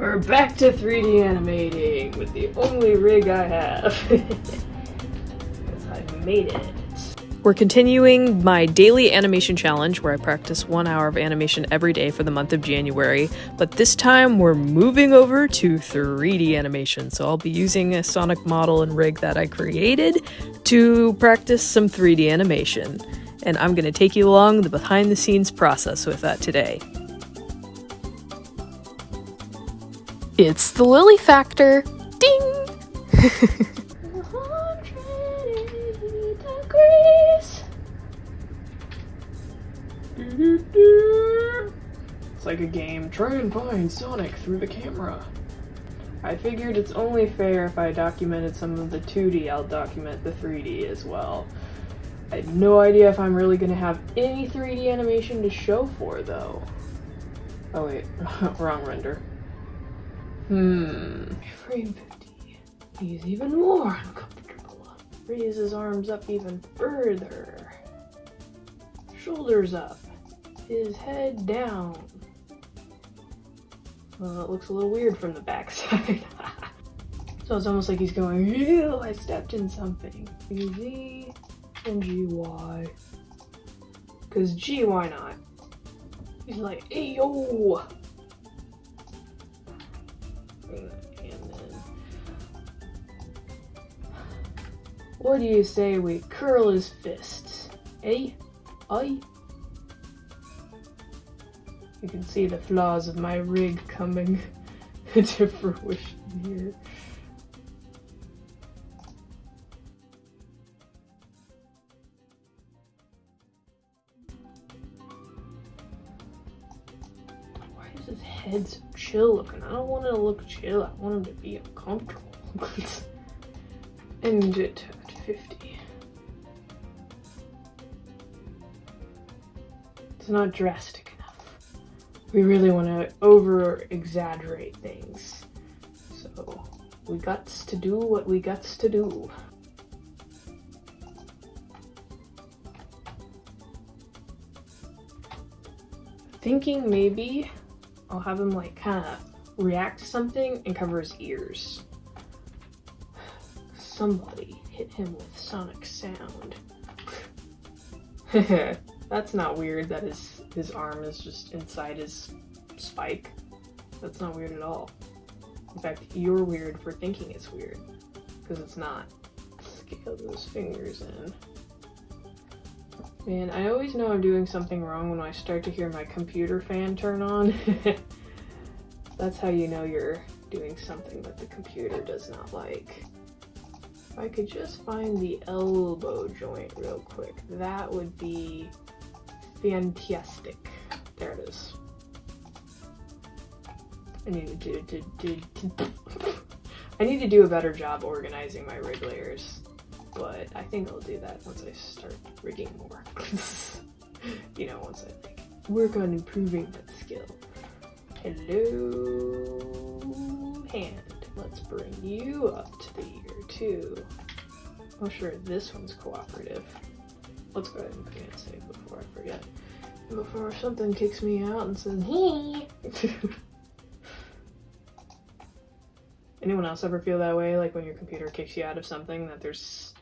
We're back to 3D animating with the only rig I have. Because I made it. We're continuing my daily animation challenge where I practice 1 hour of animation every day for the month of January, but this time we're moving over to 3D animation. So I'll be using a Sonic model and rig that I created to practice some 3D animation. And I'm going to take you along the behind the scenes process with that today. It's the Lily factor! Ding! 180 degrees. It's like a game. Try and find Sonic through the camera. I figured it's only fair if I documented some of the 2D, I'll document the 3D as well. I have no idea if I'm really going to have any 3D animation to show for, though. Oh wait, wrong render. Frame 50. He's even more uncomfortable. Raise his arms up even further. Shoulders up. His head down. Well, it looks a little weird from the backside. So it's almost like he's going, ew, I stepped in something. Z and GY. Because G, why not? He's like, hey yo! And then, what do you say we curl his fists? Eh? Aye? You can see the flaws of my rig coming to fruition here. Why is his head so chill looking? I don't want it to look chill, I want him to be uncomfortable. End it at 50. It's not drastic enough. We really want to over-exaggerate things. So, we gots to do what we gots to do. Thinking maybe I'll have him like kind of react to something and cover his ears. Somebody hit him with sonic sound. That's not weird that his arm is just inside his spike. That's not weird at all. In fact, you're weird for thinking it's weird, because it's not. Scale those fingers in. Man, I always know I'm doing something wrong when I start to hear my computer fan turn on. That's how you know you're doing something that the computer does not like. If I could just find the elbow joint real quick, that would be fantastic. There it is. I need to do a better job organizing my rig layers, but I think I'll do that once I start rigging more. You know, once I like work on improving that skill. Hello, hand. Let's bring you up to the ear too. Oh sure, this one's cooperative. Let's go ahead and put it safe before I forget. Before something kicks me out and says, hey! Anyone else ever feel that way? Like when your computer kicks you out of something, that there's,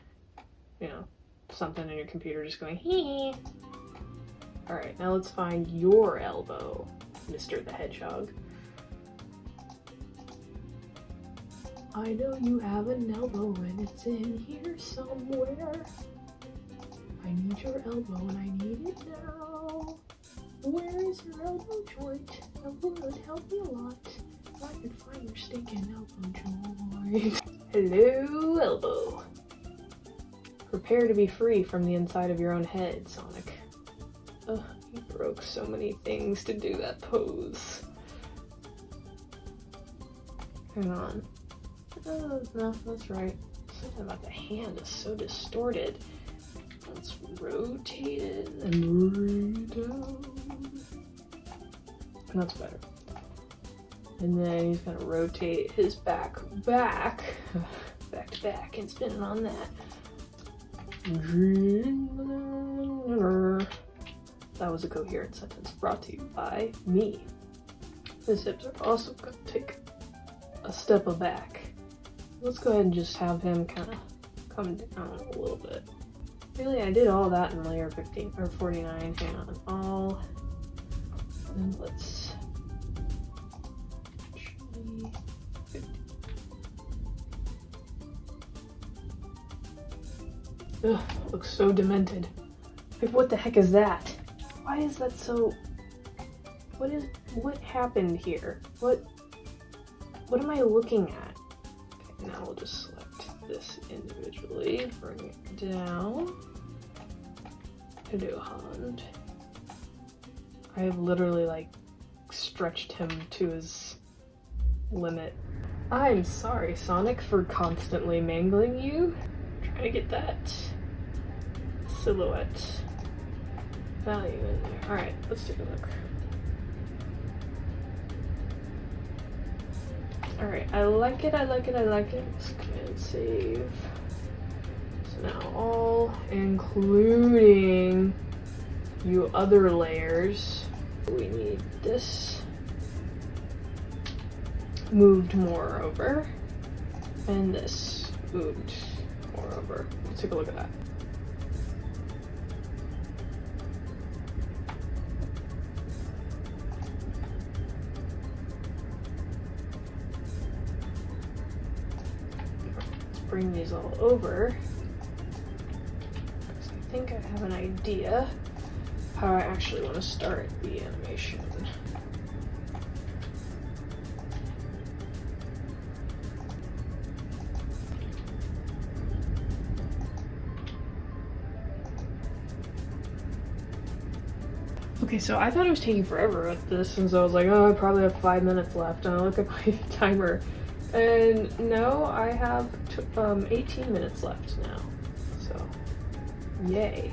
you know, something in your computer just going, hey! Alright, now let's find your elbow, Mr. the Hedgehog. I know you have an elbow and it's in here somewhere. I need your elbow and I need it now. Where is your elbow joint? That would help me a lot. If I could find your stinking elbow joint. Hello, elbow. Prepare to be free from the inside of your own head, Sonic. Ugh, you broke so many things to do that pose. Hang on. Oh, no, that's right. Something about the hand is so distorted. Let's rotate it and bring it down. That's better. And then he's gonna rotate his back to back, and spin it on that. That was a coherent sentence brought to you by me. His hips are also gonna take a step back. Let's go ahead and just have him kind of come down a little bit. Really, I did all that in layer 15 or 49. Hang on, all. And let's. Actually, 50. Ugh, looks so demented. Like, what the heck is that? Why is that so? What happened here? What am I looking at? Okay, now we'll just select this individually, bring it down to do a hand. I have literally like stretched him to his limit. I'm sorry, Sonic, for constantly mangling you. Trying to get that silhouette value in there. Alright, let's take a look. Alright, I like it. Let's command save. So now all, including you other layers, we need this moved more over, and this moved more over. Let's take a look at that. Bring these all over, because I think I have an idea how I actually want to start the animation. Okay, so I thought it was taking forever with this, and so I was like, oh, I probably have 5 minutes left, and I look at my timer. And no, I have 18 minutes left now, so yay.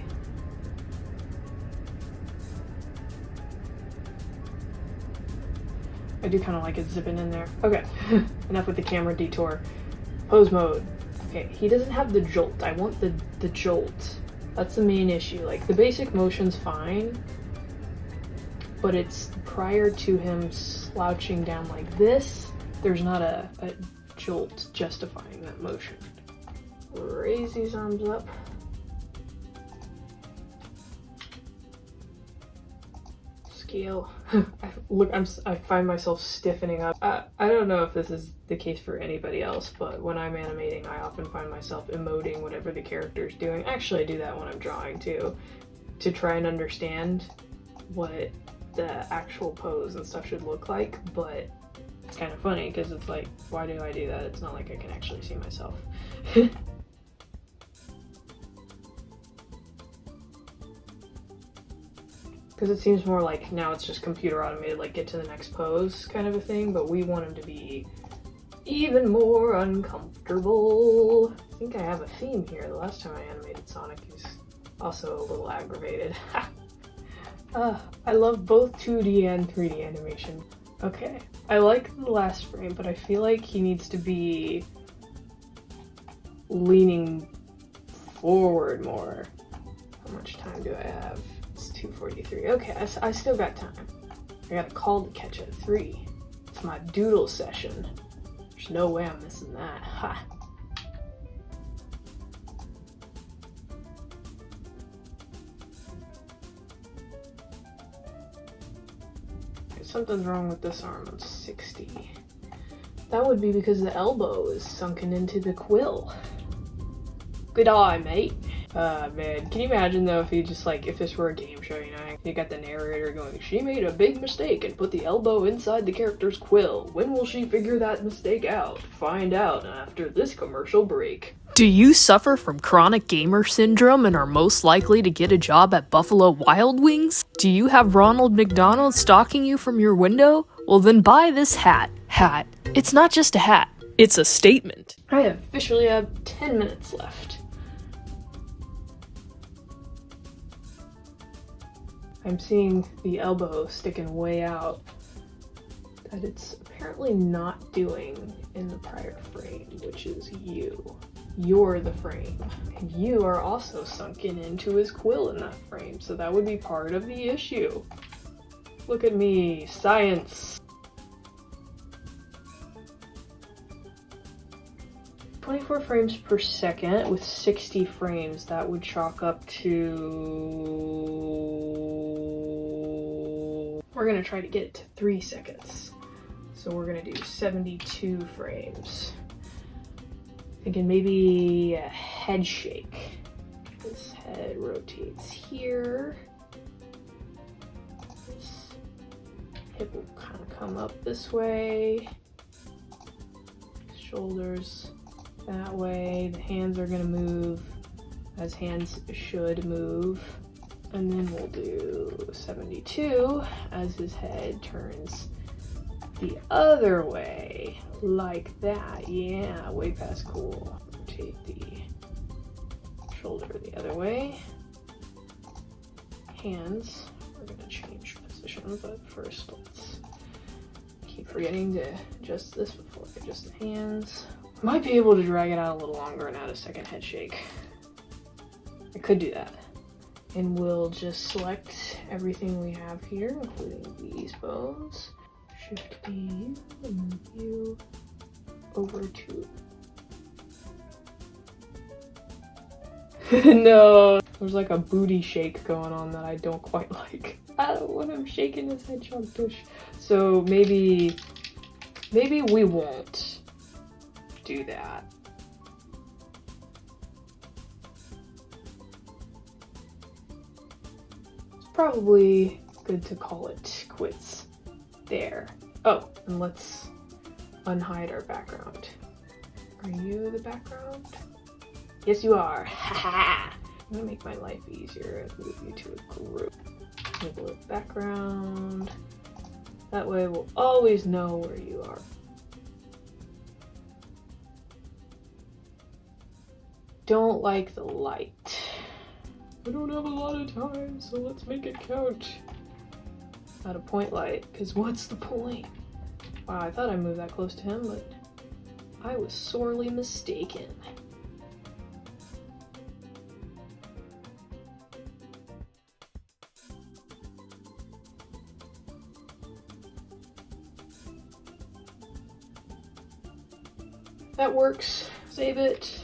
I do kind of like it zipping in there. Okay, enough with the camera detour. Pose mode. Okay, he doesn't have the jolt. I want the jolt. That's the main issue. Like, the basic motion's fine, but it's prior to him slouching down like this. There's not a jolt justifying that motion. Raise these arms up. Scale. I find myself stiffening up. I don't know if this is the case for anybody else, but when I'm animating, I often find myself emoting whatever the character's doing. Actually, I do that when I'm drawing too, to try and understand what the actual pose and stuff should look like, but it's kind of funny because it's like, why do I do that? It's not like I can actually see myself. Because it seems more like now it's just computer automated, like get to the next pose kind of a thing, but we want him to be even more uncomfortable. I think I have a theme here. The last time I animated Sonic, he was also a little aggravated. I love both 2D and 3D animation. Okay, I like the last frame, but I feel like he needs to be leaning forward more. How much time do I have? It's 2:43. Okay, I still got time. I got a call to catch at 3. It's my doodle session. There's no way I'm missing that. Ha! Something's wrong with this arm on 60. That would be because the elbow is sunken into the quill. Good eye, mate. Man, can you imagine though if he just like, if this were a game show, you know, you got the narrator going, she made a big mistake and put the elbow inside the character's quill. When will she figure that mistake out? Find out after this commercial break. Do you suffer from chronic gamer syndrome and are most likely to get a job at Buffalo Wild Wings? Do you have Ronald McDonald stalking you from your window? Well then buy this hat. It's not just a hat, it's a statement. I officially have 10 minutes left. I'm seeing the elbow sticking way out that it's apparently not doing in the prior frame, which is you. You're the frame. And you are also sunken into his quill in that frame, so that would be part of the issue. Look at me, science. 24 frames per second with 60 frames. That would chalk up to... We're gonna try to get it to 3 seconds. So we're gonna do 72 frames. Thinking maybe a head shake. This head rotates here. This hip will kind of come up this way. Shoulders that way. The hands are gonna move as hands should move. And then we'll do 72 as his head turns the other way, like that. Yeah, way past cool. Rotate the shoulder the other way. Hands, we're gonna change position, but first let's keep forgetting to adjust this before I adjust the hands. Might be able to drag it out a little longer and add a second head shake. I could do that. And we'll just select everything we have here, including these bones. Shift B, and move you over to... No, there's like a booty shake going on that I don't quite like. I don't want him shaking his head chunk-tush. So maybe we won't do that. It's probably good to call it quits there. Oh, and let's unhide our background. Are you the background? Yes, you are. Haha. I'm gonna make my life easier and move you to a group. Label it background. That way we'll always know where you are. Don't like the light. I don't have a lot of time, so let's make it count. Not a point light, because what's the point? Wow, I thought I moved that close to him, but I was sorely mistaken. That works. Save it.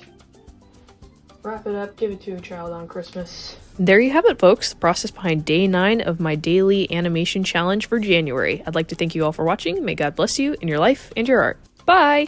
Wrap it up, give it to a child on Christmas. There you have it, folks. The process behind day 9 of my daily animation challenge for January. I'd like to thank you all for watching. May God bless you in your life and your art. Bye!